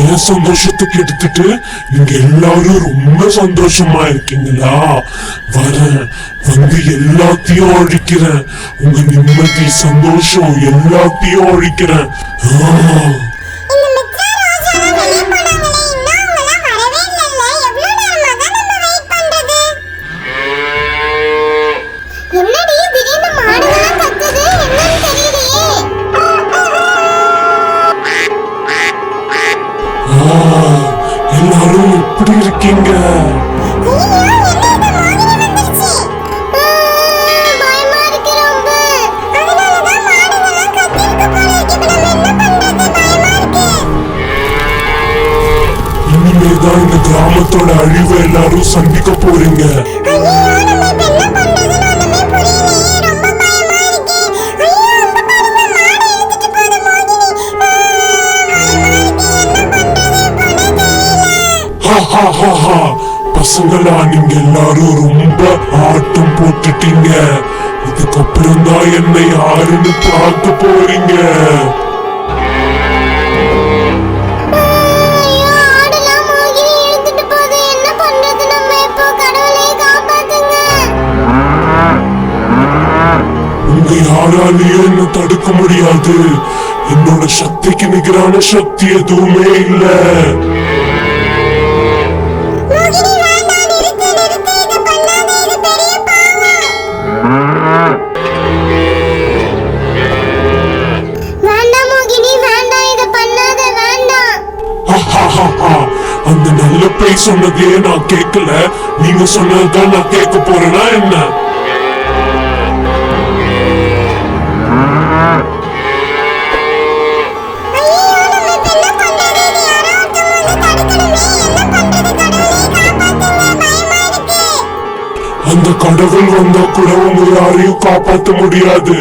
என் சந்தோஷத்துக்கு எடுத்துட்டு நீங்க எல்லாரும் ரொம்ப சந்தோஷமா இருக்கீங்களா? வரேன், வந்து எல்லாத்தையும் அழிக்கிறேன். உங்க நிம்மதி சந்தோஷம் எல்லாத்தையும் அழிக்கிறேன். எல்லாரும் எப்படி இருக்கீங்க? இனிமேதான் இந்த கிராமத்தோட அழிவை எல்லாரும் சந்திக்க போறீங்க. பசங்களா, நீங்க எல்லாரும் ரொம்ப ஆட்டம் போட்டுட்டீங்க. இதுக்கப்புறம் தான் என்னை யாருன்னு பார்க்க போறீங்க. உங்க யாராலையும் என்ன தடுக்க முடியாது. என்னோட சக்திக்கு நிகரான சக்தி எதுவுமே இல்லை. அந்த நல்ல பேய் சொன்னதே நான் கேட்கல. நீங்க சொன்னதுதான் நான் கேட்க போறேன்னா என்ன? அந்த கடவுள் வந்தா கூட உங்க யாரையும் காப்பாற்ற முடியாது.